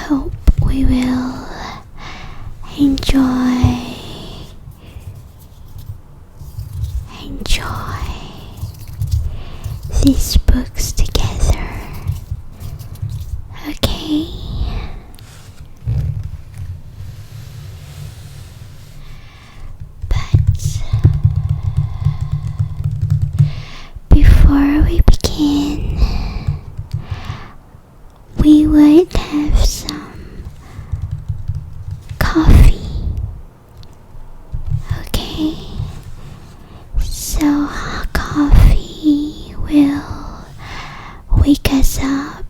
hope we will enjoy these books together. Okay? But before we begin, we would have some coffee. Okay? So coffee will wake us up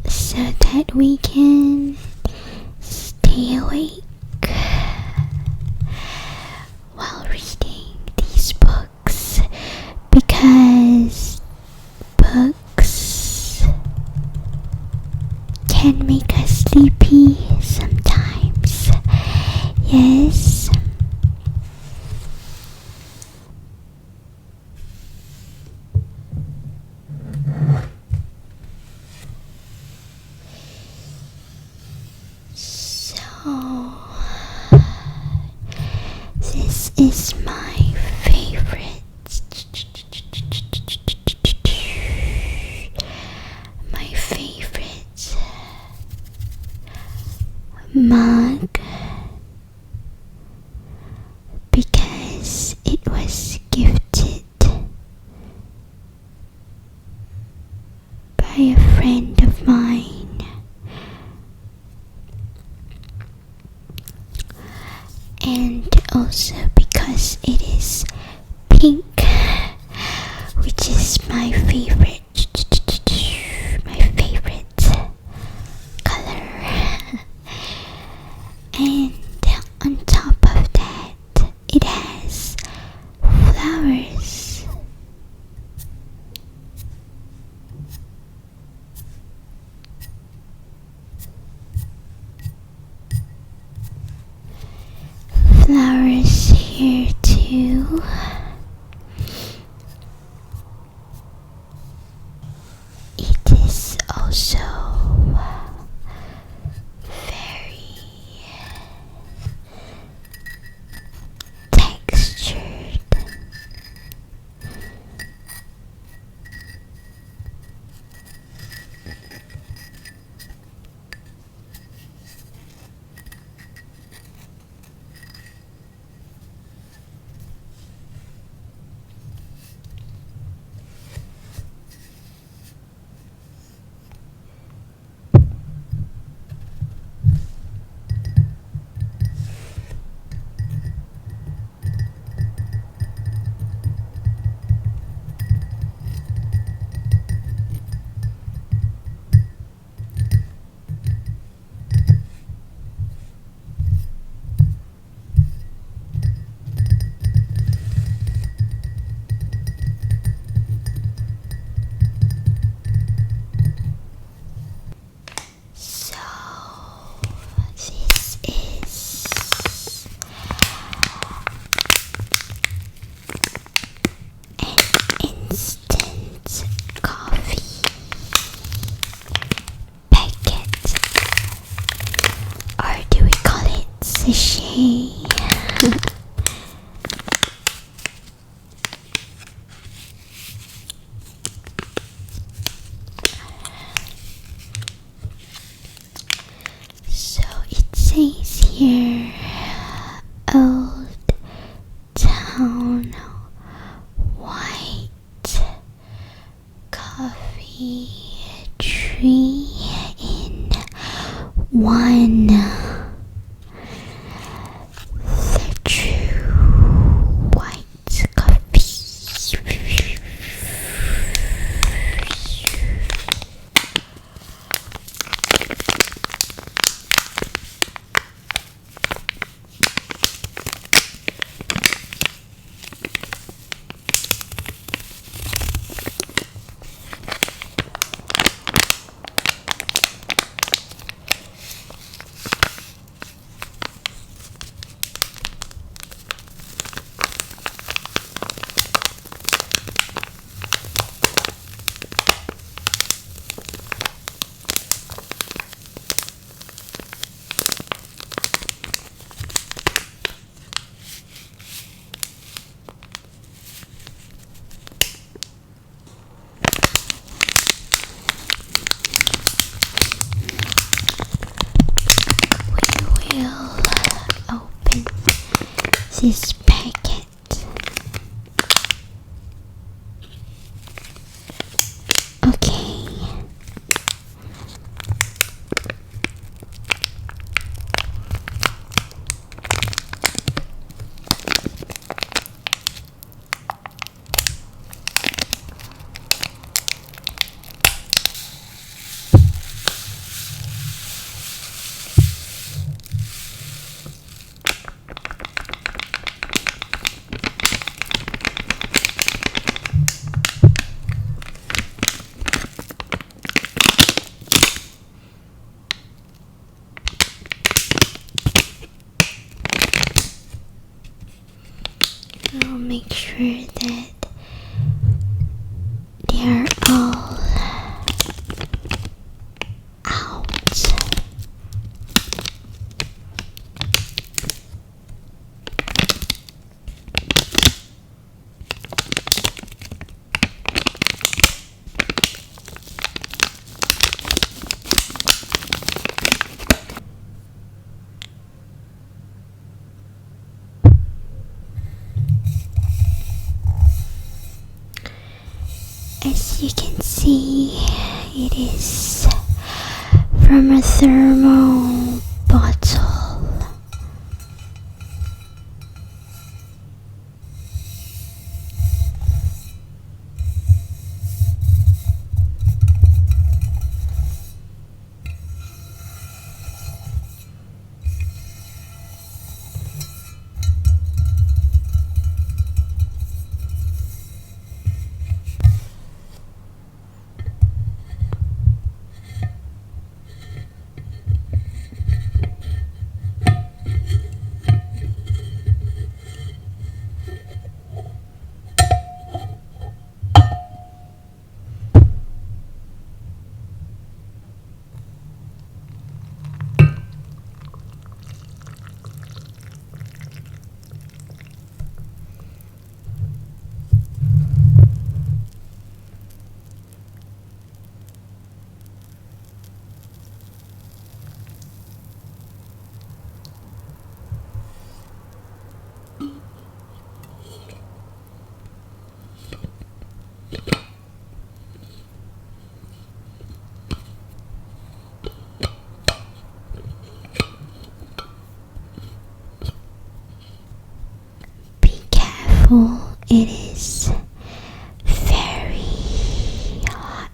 so that we can stay awake while reading these books, because books can make us sleepy sometimes. Yes. So, this is my favorite mug, because it was gifted by a friend of mine, and also because it is pink, which is my favorite color. And on top of that, it has flowers. Flowers here too. It is also very textured. Sachet. So it says here, Old Town White Coffee Tree in one. this packet. Okay. I'll make sure that they are all out. As you can see, it is from a thermal bottle. Be careful, it is very hot.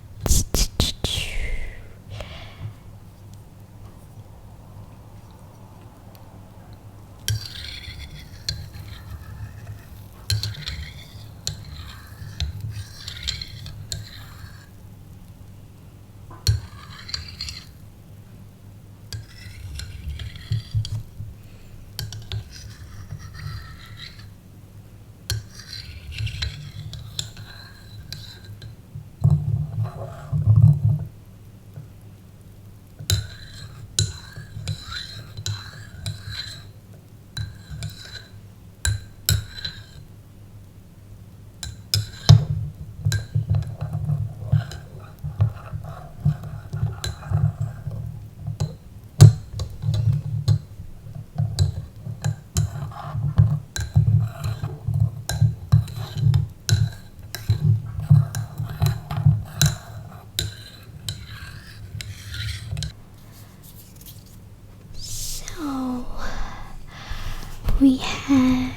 We have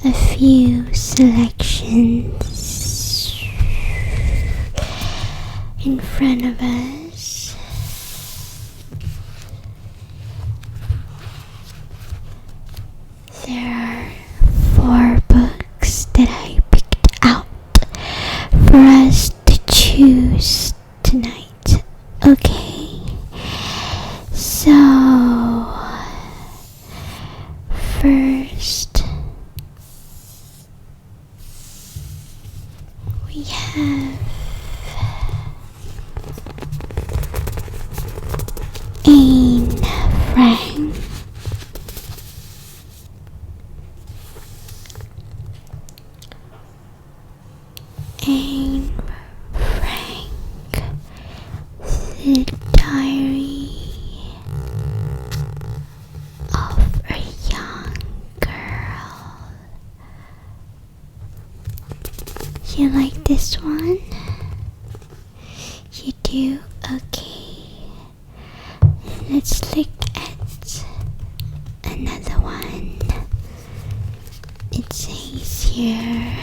a few selections in front of us. There are 4 books that I picked out for us to choose tonight. Okay, so first we have Anne Frank. Anne Frank, The Diary of a Young Girl. like this one? You do? Okay. Let's look at another one. It says here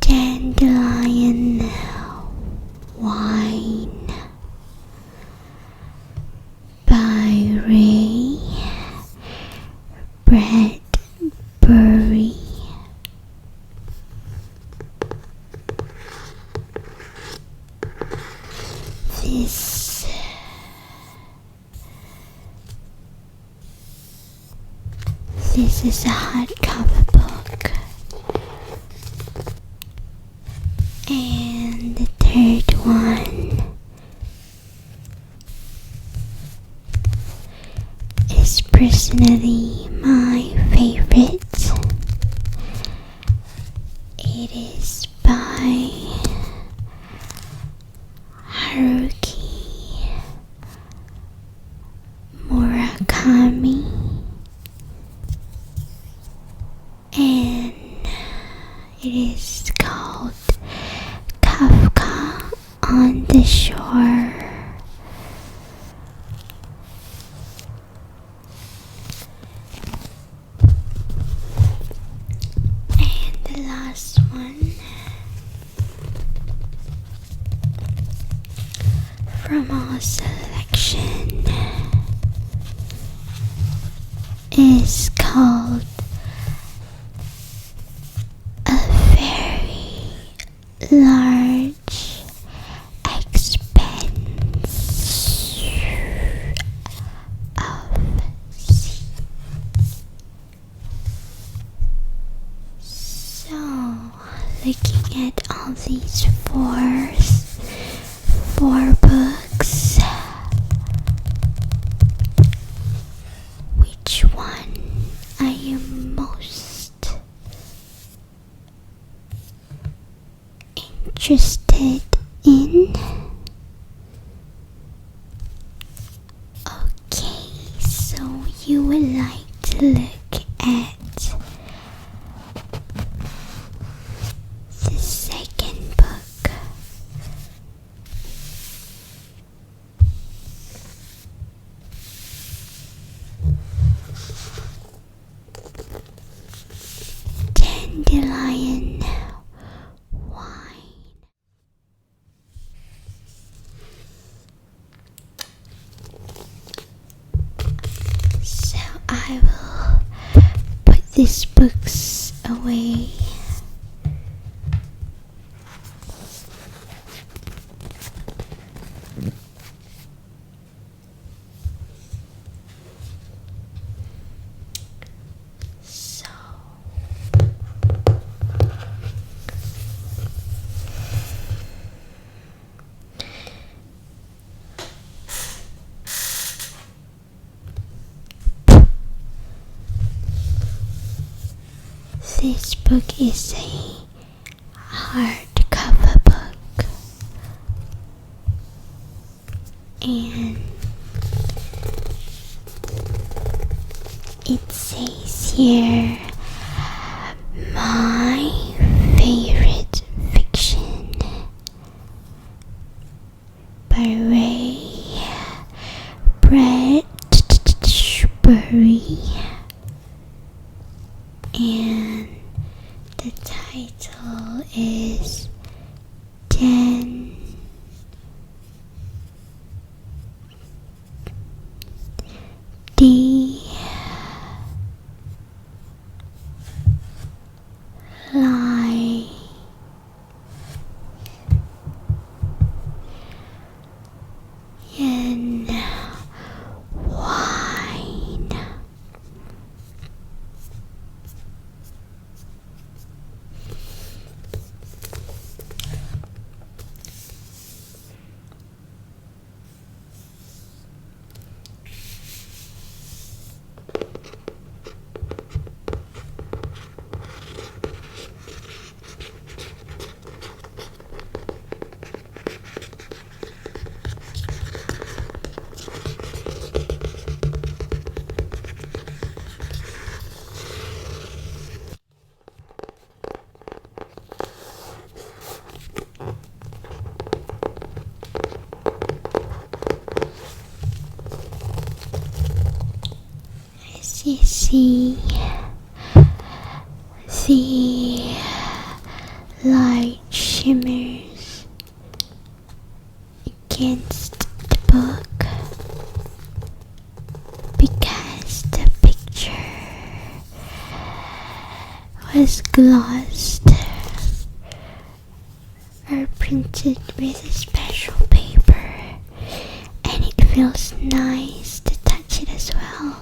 Dandelion wine by Ray Bradbury. This is a hardcover book, and the third one is personally my favorite. It is by Haruki Murakami, and it is called Kafka on the Shore. And the last one from our selection is called A Very Large Expanse of Sea. So, looking at all these four books, which one are you most interested in? Okay, so you would like to look at the second book. Dandelion wine. So I will put these books away. So this book is a hardcover book, and it says here, my favorite fiction by Ray Bradbury, and the title is Dandelion wine. see the light shimmers against the book because the picture was glossed or printed with a special paper, and it feels nice to touch it as well.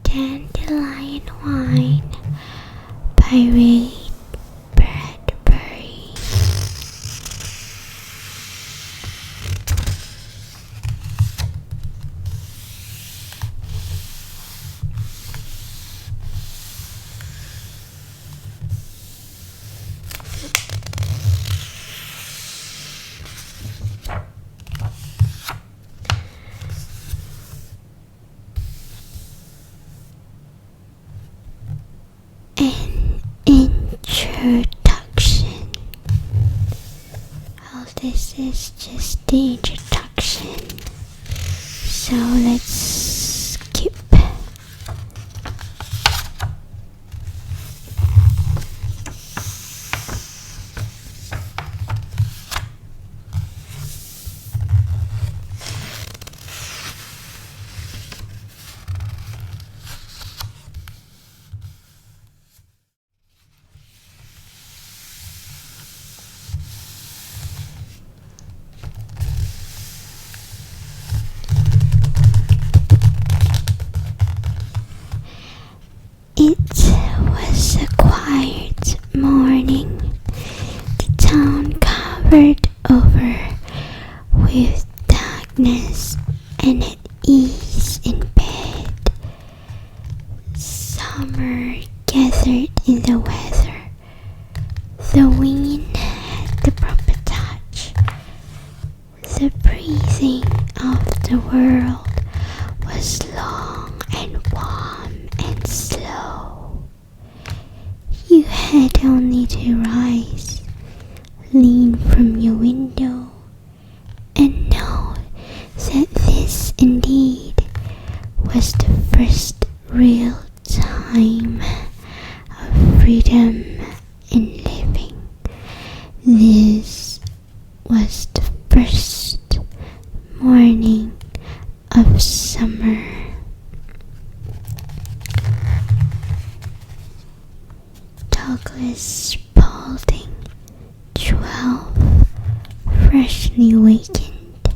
Dandelion Wine by Ray Bradbury. An introduction. Oh, this is just the introduction. So let's skip. It was a quiet morning, the town covered over with darkness and at ease in bed. Summer gathered in the weather. The wind had the proper touch. The breathing of the world was long and warm and slow. You had only to rise, lean from your window, and know that this indeed was the first real time of freedom in living. This was the first morning of summer. Douglas Spaulding, 12, freshly wakened,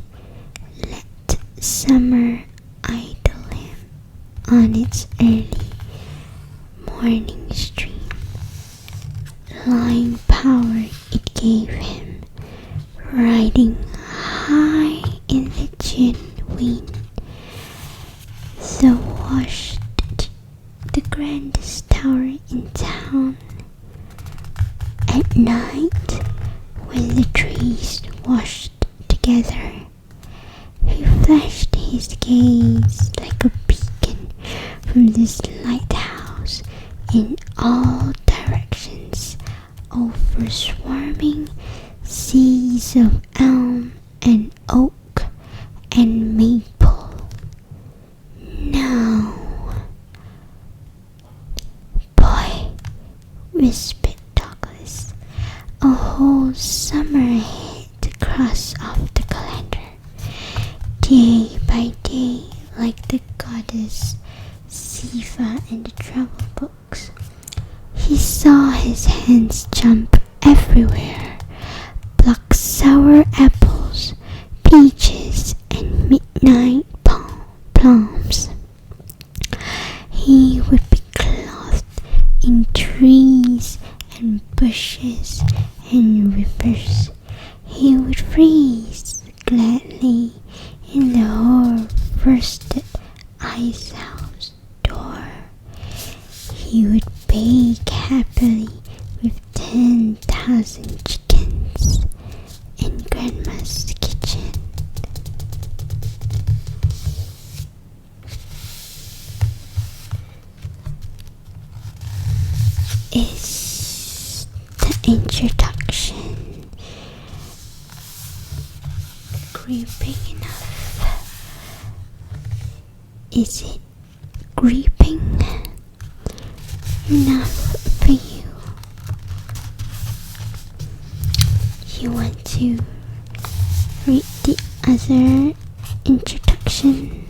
let summer idle him on its early morning stream. Lying power it gave him, riding high in the June wind. The grandest tower in town. At night, when the trees washed together, he flashed his gaze like a beacon from this lighthouse in all directions over swarming seas of elm and oak and maple. No. Boy, whispered Douglas, a whole summer ahead to cross off the calendar, day by day, like the goddess Siva in the travel books. He saw his hands jump everywhere, pluck sour apples, peaches, and midnight plums. He would be and bushes and rivers. He would freeze gladly in the hoar-frosted ice house door. He would bake happily with 10,000 chickens in Grandma's kitchen. Is the introduction creeping enough? Is it creeping enough for you? You want to read the other introduction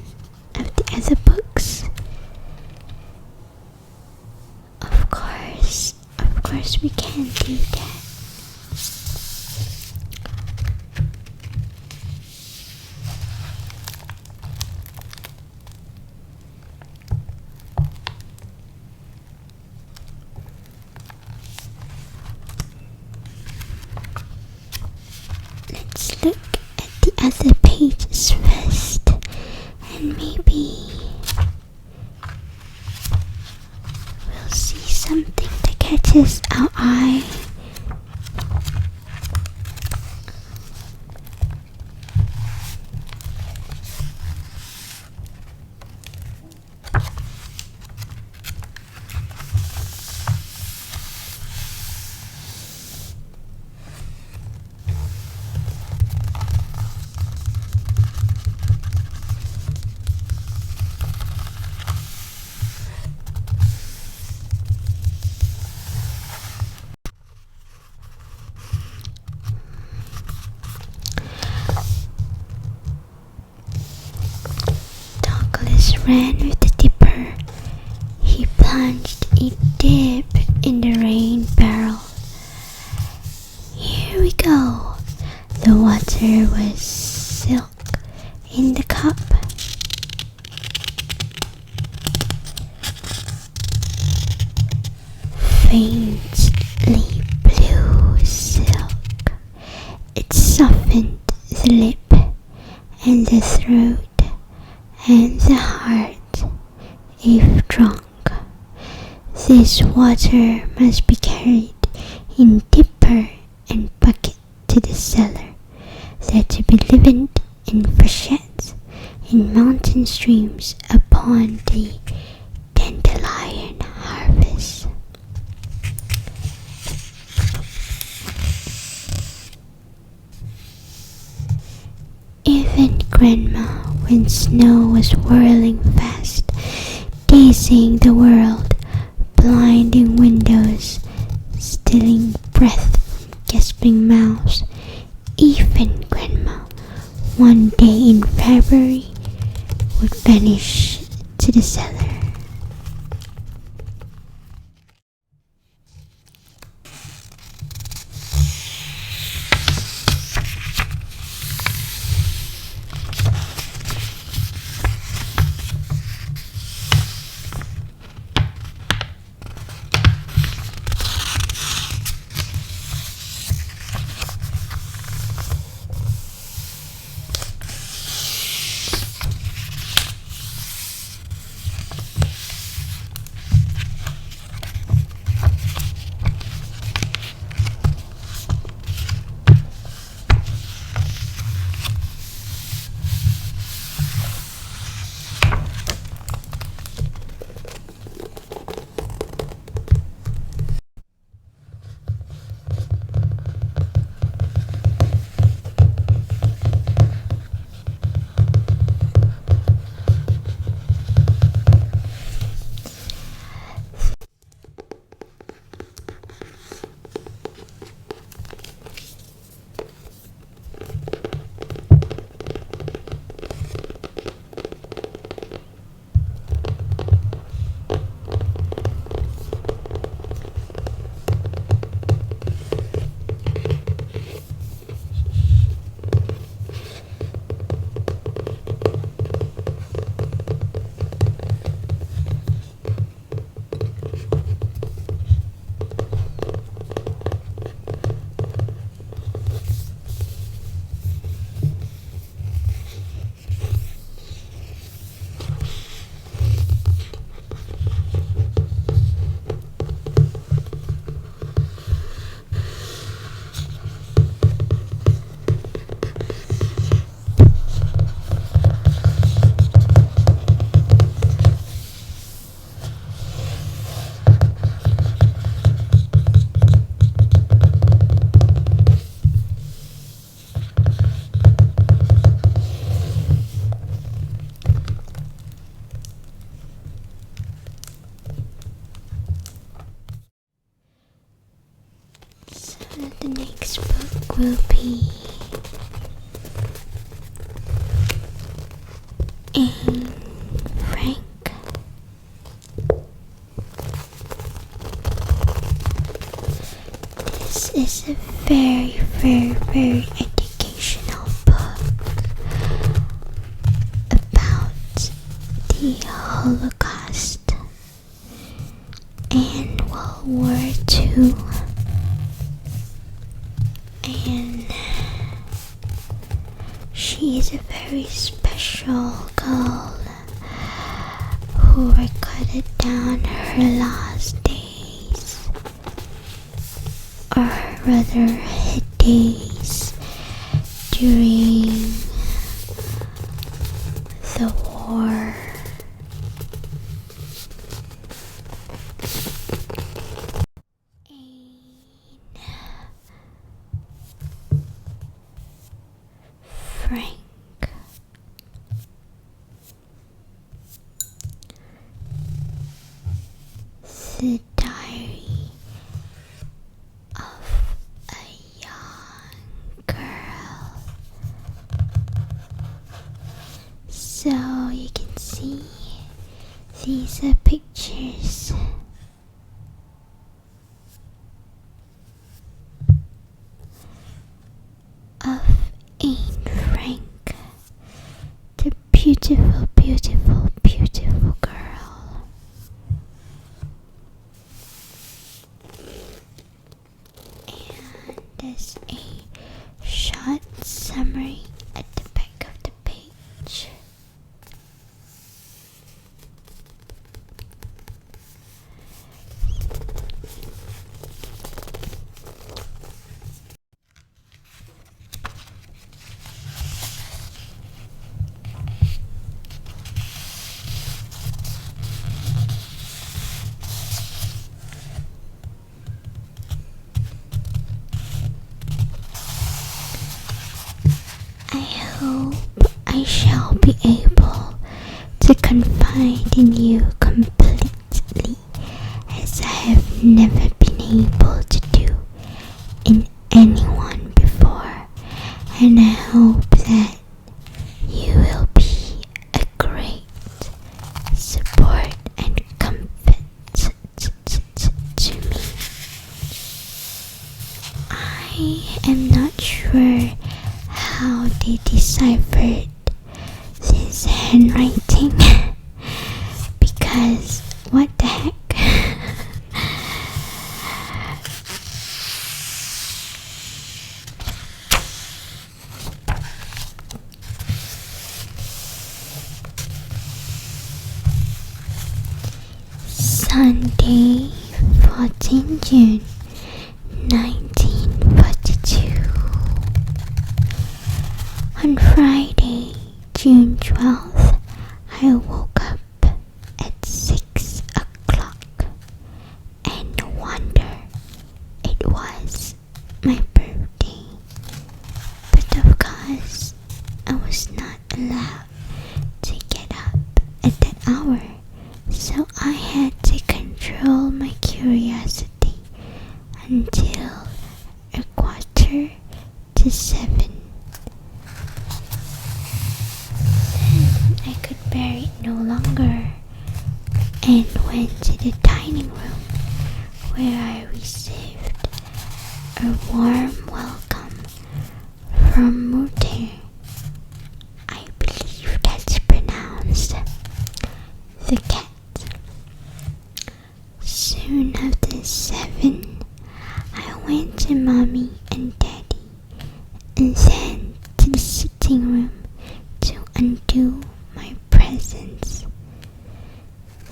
of the other books? Of course we can do that. Let's look at the other pages first, and maybe we'll see something that catches our eye. Ran with the dipper. He plunged a dip in the rain barrel. Here we go. The water was silk in the cup. Faintly blue silk. It softened the lip and the throat and the heart, if drunk. This water must be carried in dipper and bucket to the cellar. They're to be lived in freshets in mountain streams upon the Dandelion harvest. Even Grandma, when snow was whirling fast, dazing the world, blinding windows, stilling breath from gasping mouths, even Grandma, one day in February, would vanish to the cellar. So the next book will be Frank. This is a very, very, very educational book about the Holocaust and World War II. And she is a very special girl who recorded down her last days, or rather her days during the war. Frank. The diary of a young girl. So you can see these are pictures of Aunt Frank, the beautiful, beautiful, beautiful girl. And there's a short summary at the back of the page. I hope I shall be able to confide in you completely, as I have never been able to do in anyone before, and I hope that you will be a great support and comfort to me. I am not sure how they deciphered this handwriting because what the heck. Sunday, 14 June 1942. On Friday, June 12th, I woke up at 6 o'clock and wonder it was my birthday. But of course, I was not allowed to get up at that hour, so I had to control my curiosity until 6:45. I could bear it no longer and went to the dining room, where I received a warm welcome from Mutter. I believe that's pronounced the cat. Soon after 7, I went to Mommy and Daddy and then to the sitting room to undo my presents.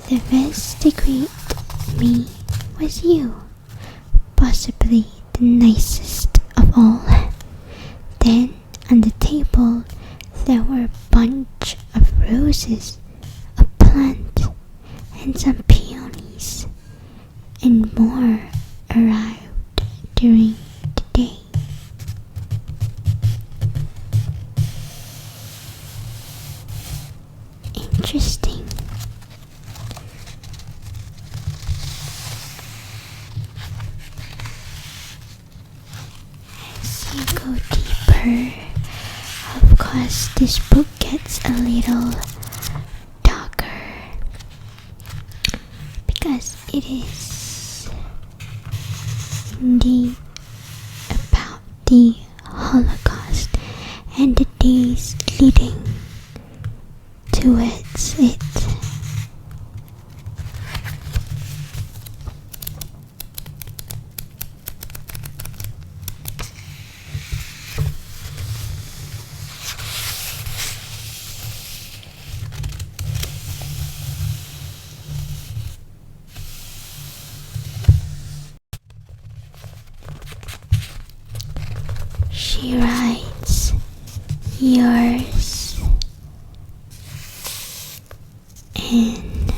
The first to greet me was you, possibly the nicest of all. Then on the table there were a bunch of roses, a plant, and some peonies, and more arrived during the day. Interesting. you go deeper, of course this book gets a little darker because it is indeed about the Holocaust and the days leading towards it. She writes, yours, and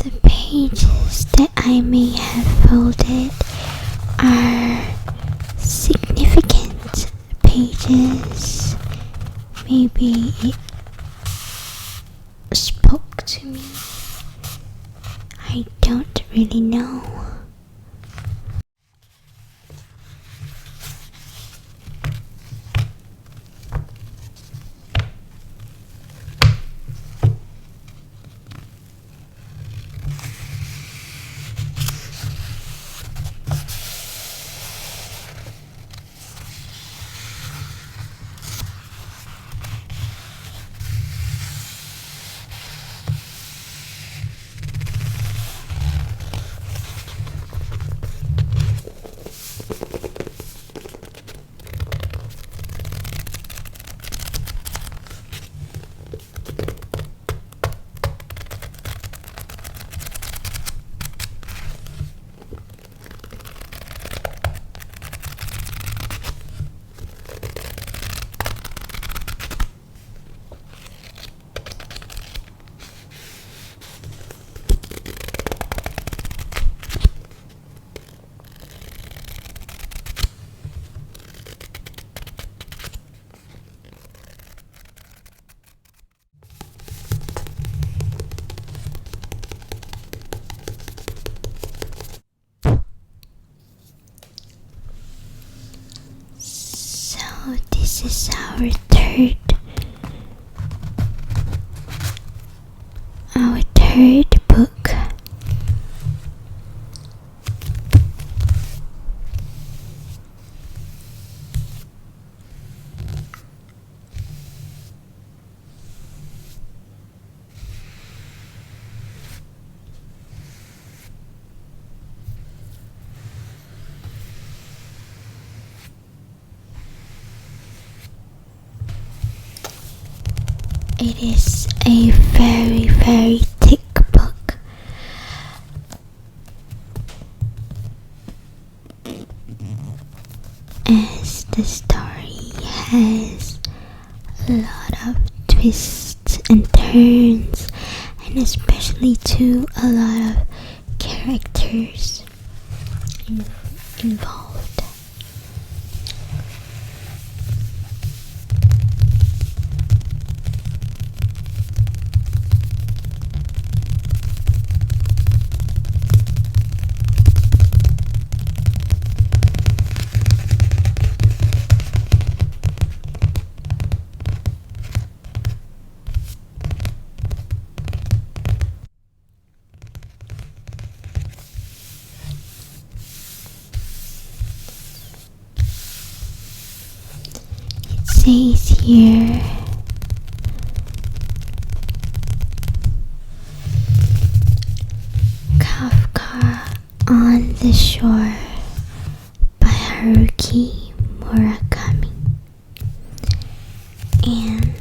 the pages that I may have folded are significant pages. Maybe it spoke to me. I don't really know. So this is our third book. It is a very, very thick book. As the story has a lot of twists and turns and especially to a lot of characters involved. It says here, Kafka on the Shore by Haruki Murakami. And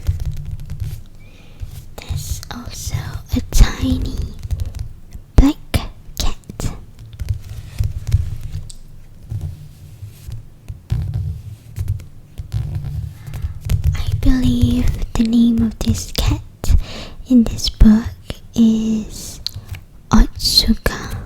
there's also a tiny black cat. I believe the name of this cat in this book is Otsuka.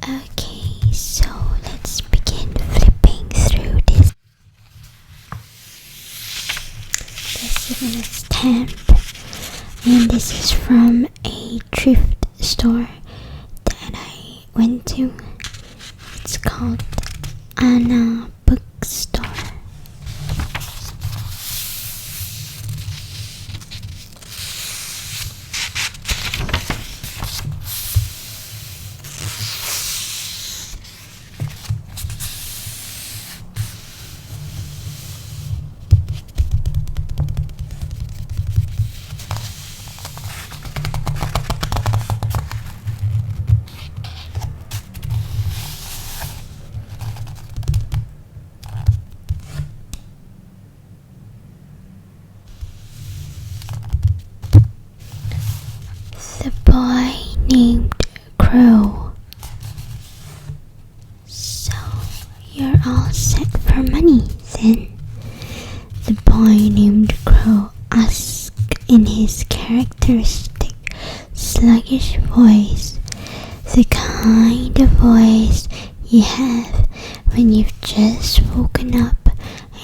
Okay, so let's begin flipping through this. There's even a stamp, and this is from a thrift store that I went to. It's called Anna Bookstore. The boy named Crow. So you're all set for money then? The boy named Crow asked in his characteristic sluggish voice, the kind of voice you have when you've just woken up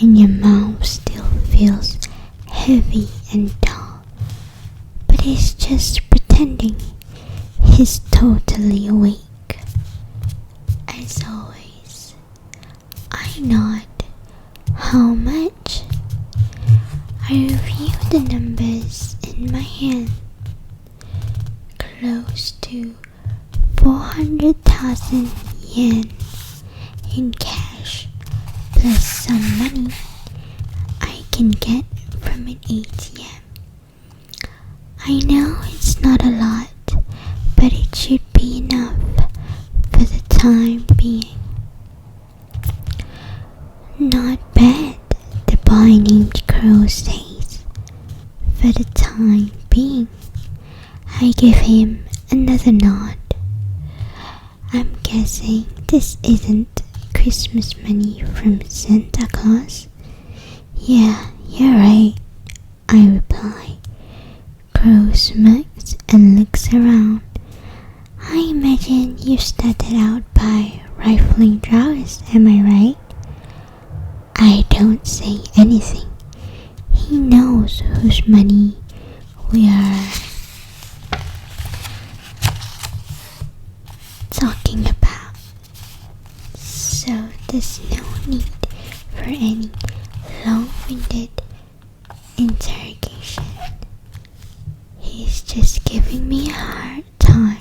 and your mouth still feels heavy and dull, but he's just pretending he's totally awake. As always, I nod. How much? I review the numbers in my hand. Close to 400,000 yen in cash, plus some money I can get from an ATM. I know it's not a lot, but it should be enough for the time being. Not bad, the boy named Crow says. For the time being, I give him another nod. I'm guessing this isn't Christmas money from Santa Claus. Yeah, you're right, I reply. Crow smirks and looks around. I imagine you started out by rifling drawers, am I right? I don't say anything. He knows whose money we are talking about. So there's no need for any long-winded interrogation. He's just giving me a hard time.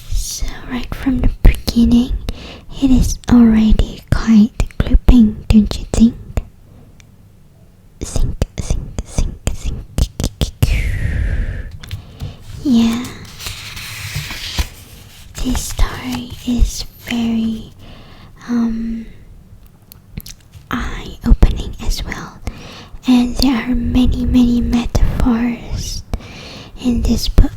So right from the beginning, it is already quite gripping, don't you think? Think. Yeah. This story is very eye-opening as well, and there are many metaphors in this book.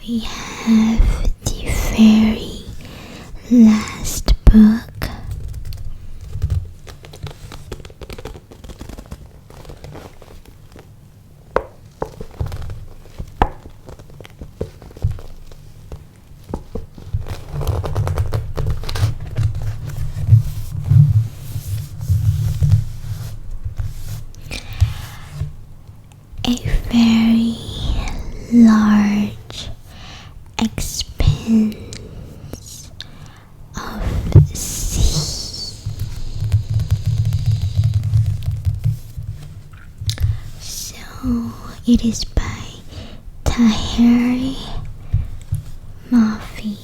we have the very last book. A very large expanse of sea. So it is by Taheri Mafi.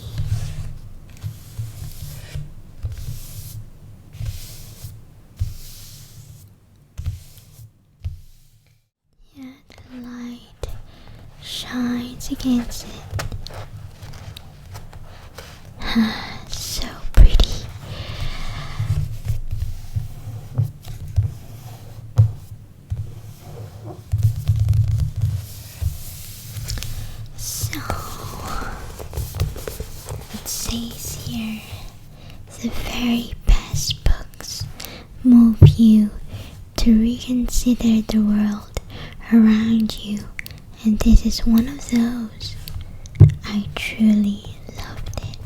The light shines against it. So pretty. So it says here, the very best books move you to reconsider the world around you, and this is one of those. I truly loved it.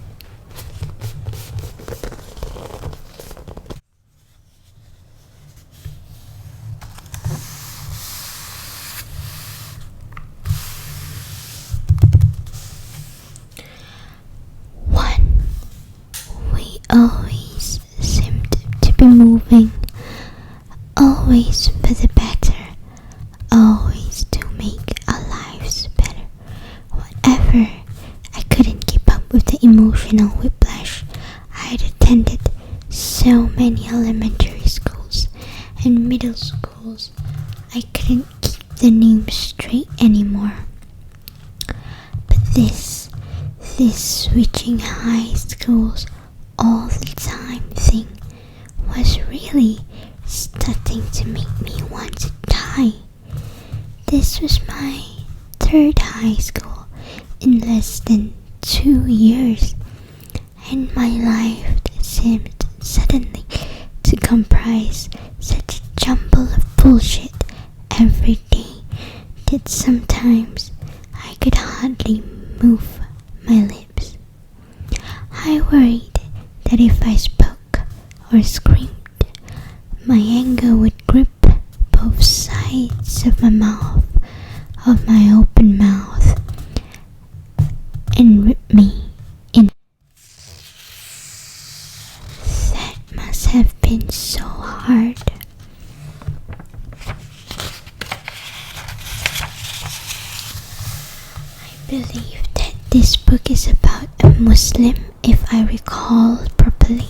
One, we always seemed to be moving, always for the better. Always to make our lives better. Whatever, I couldn't keep up with the emotional whiplash. I had attended so many elementary schools and middle schools. I couldn't keep the names straight anymore. But this switching high schools all the time thing was really starting to make me want to die. This was my third high school in less than 2 years, and my life seemed suddenly to comprise such a jumble of bullshit every day that sometimes I could hardly move my lips. I worried that if I spoke or screamed, my anger would grip both sides of my open mouth, and rip me in. That must have been so hard. I believe that this book is about a Muslim, if I recall properly.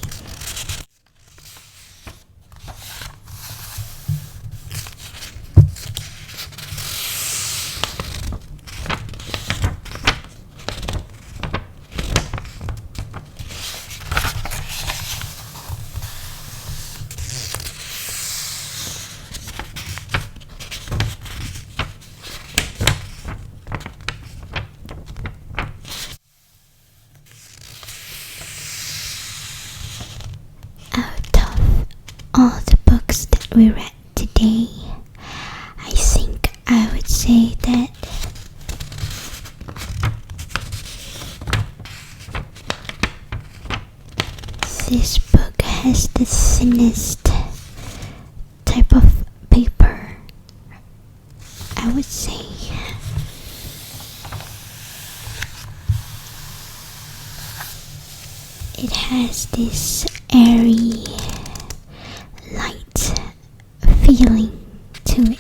All the books that we read today, I think I would say that this book has the thinnest type of paper, I would say. It has this airy, light feeling to it.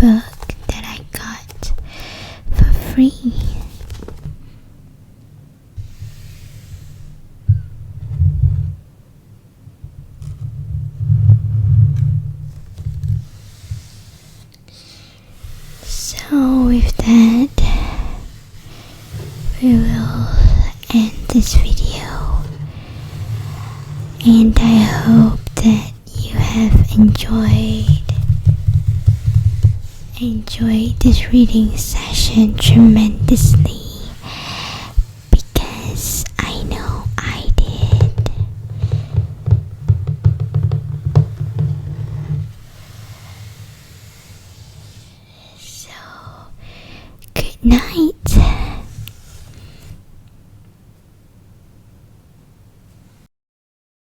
book that I got for free. So with that, we will end this video, and I hope that you have enjoyed this reading session tremendously, because I know I did. So good night.